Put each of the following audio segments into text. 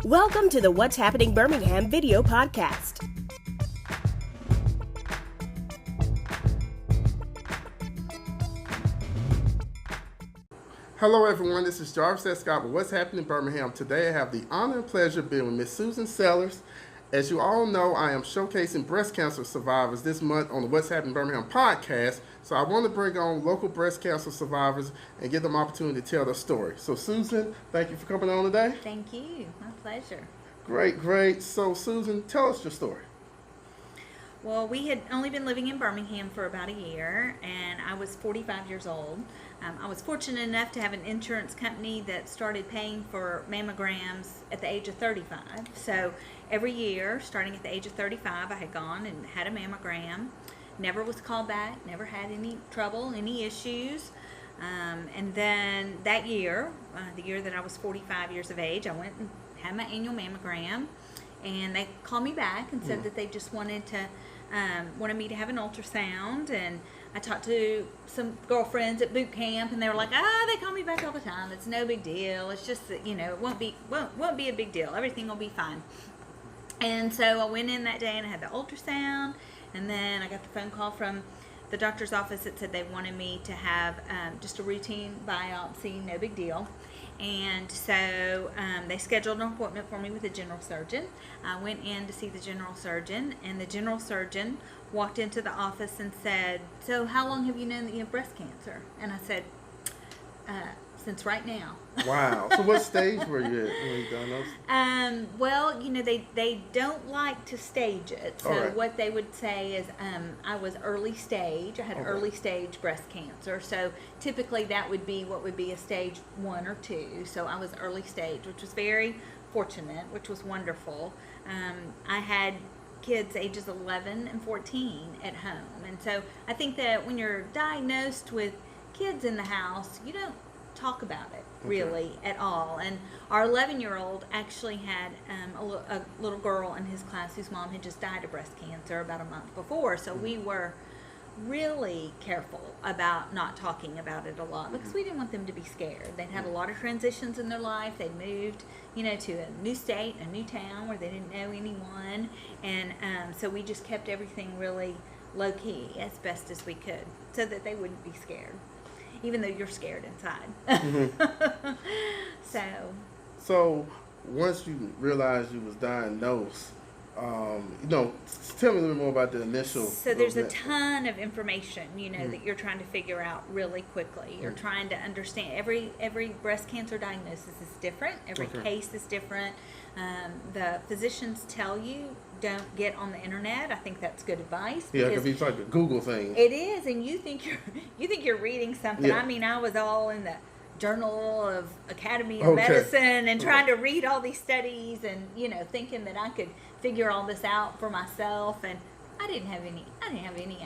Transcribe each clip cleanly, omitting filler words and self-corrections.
Welcome to the What's Happening Birmingham video podcast. Hello everyone, this is Jarvis S. Scott with What's Happening Birmingham. Today I have the honor and pleasure of being with Miss Susan Sellers. As you all know, I am showcasing breast cancer survivors this month on the What's Happening Birmingham podcast. So I want to bring on local breast cancer survivors and give them opportunity to tell their story. So Susan, thank you for coming on today. Thank you. My pleasure. Great. So Susan, tell us your story. Well, we had only been living in Birmingham for about a year, and I was 45 years old. I was fortunate enough to have an insurance company that started paying for mammograms at the age of 35. So every year, starting at the age of 35, I had gone and had a mammogram. Never was called back, never had any trouble, any issues. And then that year, the year that I was 45 years of age, I went and had my annual mammogram. And they called me back and said that they just wanted me to have an ultrasound. And I talked to some girlfriends at boot camp, and they were like, they call me back all the time. It's no big deal. It's just that, it won't be a big deal. Everything will be fine. And so I went in that day and I had the ultrasound, and then I got the phone call from the doctor's office that said they wanted me to have just a routine biopsy, no big deal. And so they scheduled an appointment for me with a general surgeon. I went in to see the general surgeon, and the general surgeon walked into the office and said, "So how long have you known that you have breast cancer?" And I said, "Since right now." Wow. So what stage were you at when you diagnosed? Well, they don't like to stage it. So right. What they would say is I was early stage. I had early stage breast cancer. So typically that would be what would be a stage 1 or 2. So I was early stage, which was very fortunate, which was wonderful. I had kids ages 11 and 14 at home. And so I think that when you're diagnosed with kids in the house, you don't talk about it really at all. And our 11-year-old actually had a little girl in his class whose mom had just died of breast cancer about a month before. So we were really careful about not talking about it a lot because we didn't want them to be scared. They'd had a lot of transitions in their life. They'd moved, to a new state, a new town where they didn't know anyone. And so we just kept everything really low-key as best as we could so that they wouldn't be scared, even though you're scared inside. So once you realized you was diagnosed, tell me a little more about the initial. So there's a ton of information, that you're trying to figure out really quickly. You're trying to understand every breast cancer diagnosis is different. Every case is different. The physicians tell you don't get on the internet. I think that's good advice. Yeah, because it's like a Google thing. It is, and you think you're reading something. Yeah. I mean, I was all in the Journal of Academy of Medicine and trying to read all these studies and thinking that I could figure all this out for myself, and I didn't have any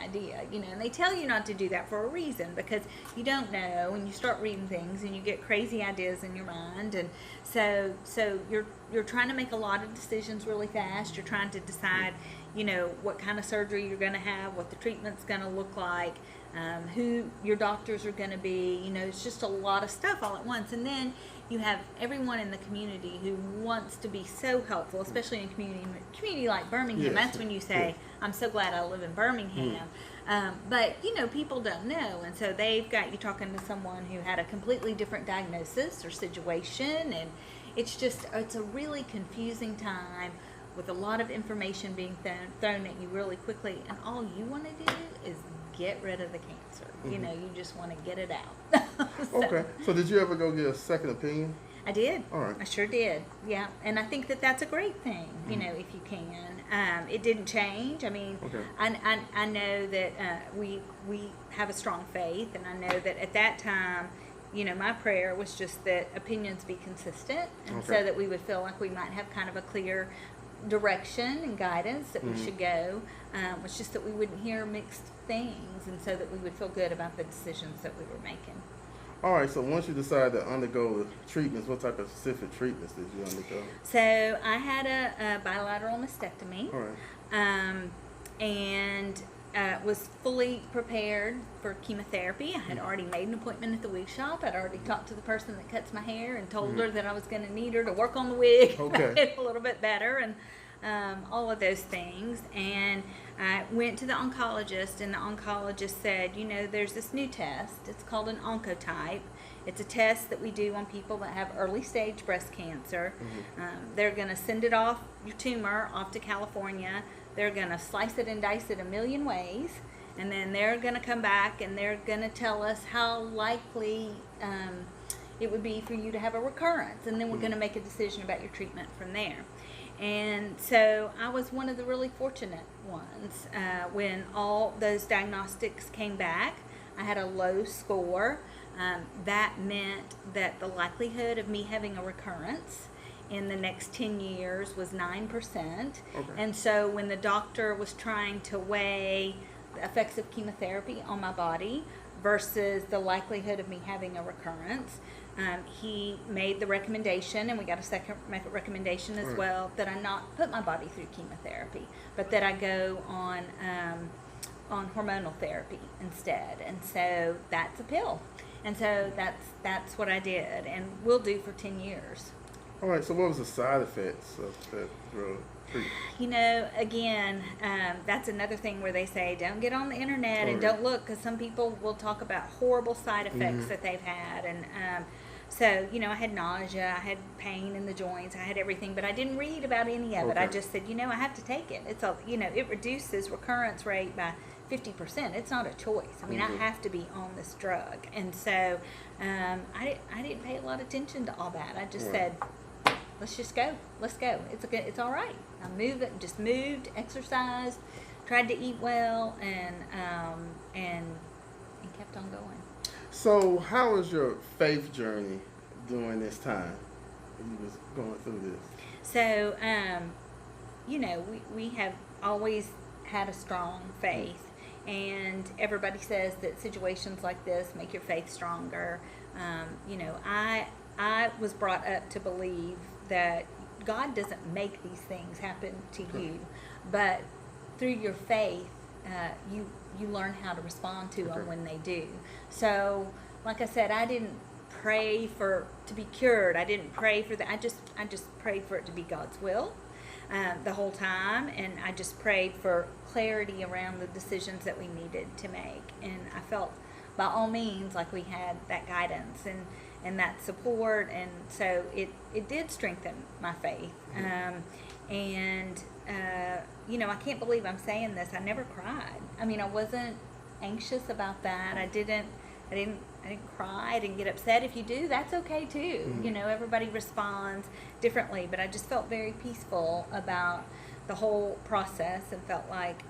idea, and they tell you not to do that for a reason, because you don't know, and you start reading things and you get crazy ideas in your mind. And so you're trying to make a lot of decisions really fast. You're trying to decide what kind of surgery you're going to have, what the treatment's going to look like, who your doctors are going to be. It's just a lot of stuff all at once. And then you have everyone in the community who wants to be so helpful, especially in a community like Birmingham. Yes. That's when you say, I'm so glad I live in Birmingham. But people don't know, and so they've got you talking to someone who had a completely different diagnosis or situation, and it's a really confusing time with a lot of information being thrown at you really quickly, and all you want to do is get rid of the cancer. You just want to get it out. So did you ever go get a second opinion? I did. All right. I sure did. Yeah, and I think that that's a great thing. If you can. It didn't change. I mean, I know that we have a strong faith, and I know that at that time, my prayer was just that opinions be consistent, and so that we would feel like we might have kind of a clear direction and guidance that we should go. Was just that we wouldn't hear mixed things, and so that we would feel good about the decisions that we were making. All right, so once you decided to undergo the treatments, what type of specific treatments did you undergo? So I had a bilateral mastectomy. All right. And was fully prepared for chemotherapy. I had already made an appointment at the wig shop. I'd already talked to the person that cuts my hair and told her that I was going to need her to work on the wig, Okay. make it a little bit better, and all of those things. And I went to the oncologist, and the oncologist said, you know, there's this new test. It's called an Oncotype. It's a test that we do on people that have early stage breast cancer. They're going to send it off, your tumor, off to California. They're going to slice it and dice it a million ways. And then they're going to come back and they're going to tell us how likely it would be for you to have a recurrence. And then we're going to make a decision about your treatment from there. And so I was one of the really fortunate ones. When all those diagnostics came back, I had a low score. That meant that the likelihood of me having a recurrence in the next 10 years was 9%. Okay. And so when the doctor was trying to weigh the effects of chemotherapy on my body versus the likelihood of me having a recurrence, he made the recommendation, and we got a second recommendation as well, that I not put my body through chemotherapy, but that I go on hormonal therapy instead. And so that's a pill. And so that's what I did, and will do for 10 years. All right, so what was the side effects of that drug treatment? You know, again, that's another thing where they say don't get on the internet and don't look, because some people will talk about horrible side effects that they've had. And so, you know, I had nausea, I had pain in the joints, I had everything, but I didn't read about any of it. I just said, you know, I have to take it. It's a, you know, it reduces recurrence rate by 50%. It's not a choice. I mean, I have to be on this drug. And so I didn't pay a lot of attention to all that. I just said, let's just go. Let's go. It's all right. I moved, exercised, tried to eat well, and kept on going. So how was your faith journey during this time when you was going through this? So, you know, we have always had a strong faith, and everybody says that situations like this make your faith stronger. You know, I was brought up to believe that God doesn't make these things happen to you, but through your faith, you learn how to respond to them when they do. So, like I said, I didn't pray to be cured. I didn't pray for that. I just prayed for it to be God's will the whole time, and I just prayed for clarity around the decisions that we needed to make. And I felt, by all means, like we had that guidance and that support, and so it did strengthen my faith. You know, I can't believe I'm saying this. I never cried. I mean, I wasn't anxious about that. I didn't cry. I didn't get upset. If you do, that's okay too. You know, everybody responds differently, but I just felt very peaceful about the whole process, and felt like,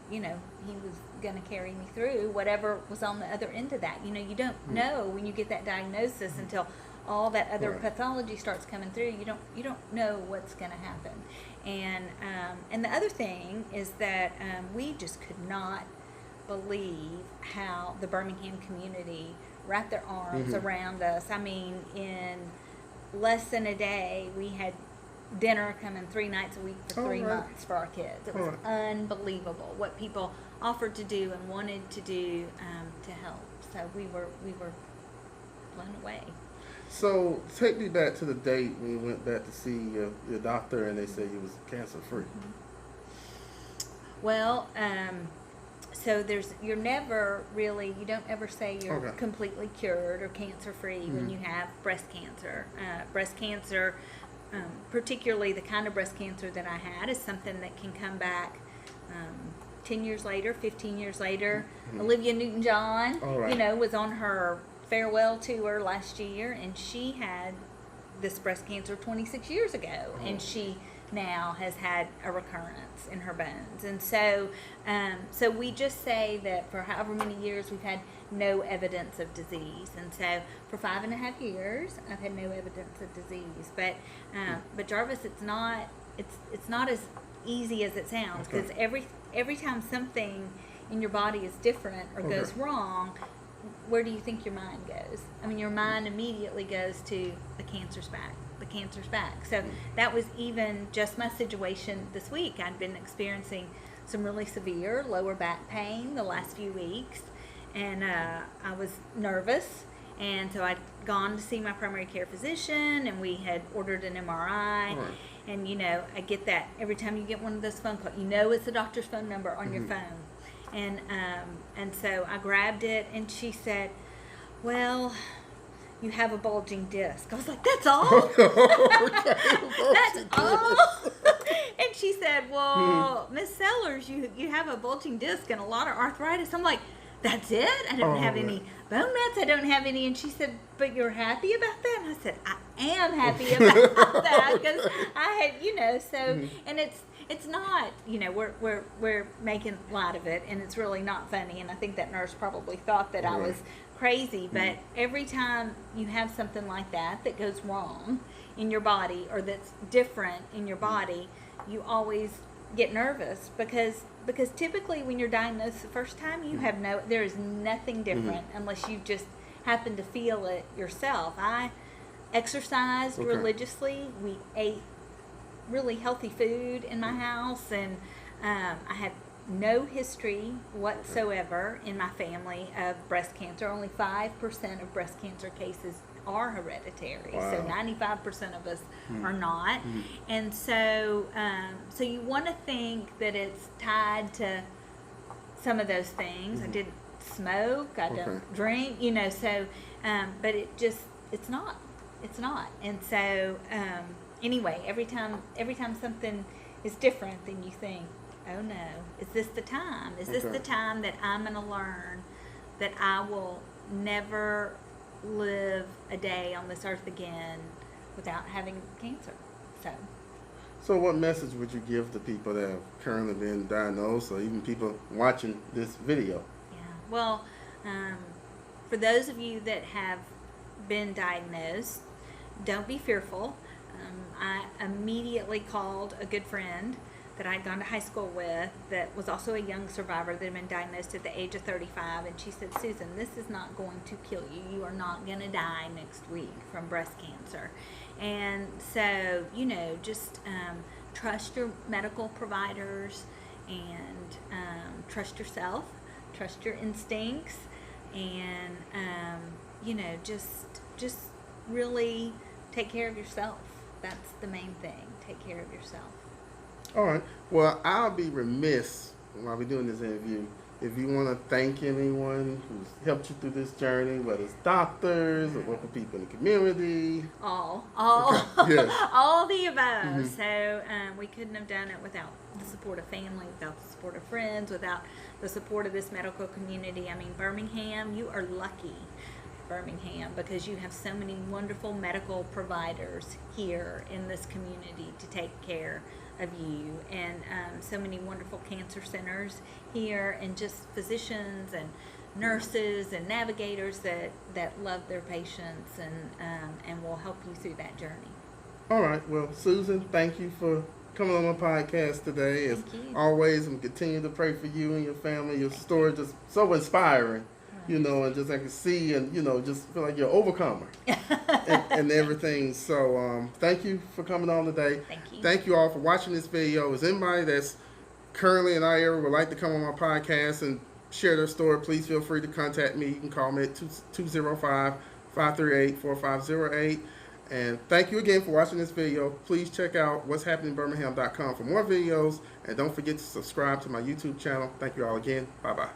you know, he was going to carry me through whatever was on the other end of that. You know, you don't know when you get that diagnosis until all that other pathology starts coming through. You don't know what's going to happen. And the other thing is that we just could not believe how the Birmingham community wrapped their arms around us. I mean, in less than a day, we had dinner coming 3 nights a week for 3 months for our kids. It was unbelievable what people offered to do and wanted to do to help. So we were blown away. So take me back to the date when you went back to see your doctor and they said you was cancer free. Well, so you don't ever say you're completely cured or cancer free when you have breast cancer. Breast cancer, particularly the kind of breast cancer that I had, is something that can come back 10 years later, 15 years later. Olivia Newton-John, you know, was on her farewell tour last year, and she had this breast cancer 26 years ago, and she now has had a recurrence in her bones. And so so we just say that for however many years we've had no evidence of disease. And so for 5.5 years I've had no evidence of disease. But Jarvis, it's not as easy as it sounds, because every time something in your body is different or goes wrong, where do you think your mind goes? I mean, your mind immediately goes to the cancer's back. The cancer's back. So that was even just my situation this week. I'd been experiencing some really severe lower back pain the last few weeks, and I was nervous. And so I'd gone to see my primary care physician, and we had ordered an MRI. Right. And, you know, I get that every time you get one of those phone calls. You know it's the doctor's phone number on your phone. And so I grabbed it, and she said, well, you have a bulging disc. I was like, that's all? That's all? And she said, well, Miss Sellers, you have a bulging disc and a lot of arthritis. I'm like, that's it? I don't have any bone mets. I don't have any. And she said, but you're happy about that? And I said, I am happy about that, because I had, you know, so, and it's not, you know, we're making light of it, and it's really not funny. And I think that nurse probably thought that I was crazy. But every time you have something like that goes wrong in your body, or that's different in your body, you always get nervous, because typically when you're diagnosed the first time, you have there is nothing different unless you just happen to feel it yourself. I exercised religiously. We ate really healthy food in my house, and I had no history whatsoever in my family of breast cancer. Only 5% of breast cancer cases are hereditary. Wow. So 95% of us are not. And so so you want to think that it's tied to some of those things. I didn't smoke, I don't drink, you know, so but it's not. And so anyway, every time something is different, then you think, oh no, is this the time? Is this the time that I'm going to learn that I will never live a day on this earth again without having cancer? So what message would you give to people that have currently been diagnosed, or even people watching this video? Yeah, well, for those of you that have been diagnosed, don't be fearful. I immediately called a good friend that I'd gone to high school with that was also a young survivor that had been diagnosed at the age of 35, and she said, Susan, this is not going to kill you. You are not going to die next week from breast cancer. And so, you know, just trust your medical providers, and trust yourself, trust your instincts, and, you know, just really take care of yourself. That's the main thing. Take care of yourself. All right. Well, I'll be remiss while we're doing this interview if you want to thank anyone who's helped you through this journey, whether it's doctors or local people in the community. All Yes. all the above. So we couldn't have done it without the support of family, without the support of friends, without the support of this medical community. I mean, Birmingham, you are lucky, Birmingham, because you have so many wonderful medical providers here in this community to take care of you, and so many wonderful cancer centers here, and just physicians and nurses and navigators that love their patients and will help you through that journey. All right. Well, Susan, thank you for coming on my podcast today. As always, I'm continue to pray for you and your family. Your story is just so inspiring. You know, and just I can see, and you know, just feel like you're an overcomer and everything. So thank you for coming on today. Thank you. Thank you all for watching this video. If anybody that's currently in our area would like to come on my podcast and share their story, please feel free to contact me. You can call me at 205-538-4508. And thank you again for watching this video. Please check out what'shappeningbirmingham.com for more videos. And don't forget to subscribe to my YouTube channel. Thank you all again. Bye-bye.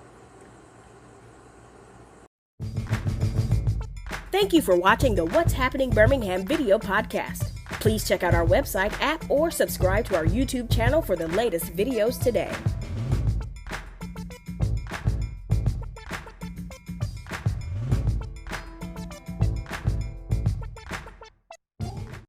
Thank you for watching the What's Happening Birmingham video podcast. Please check out our website or subscribe to our YouTube channel for the latest videos today.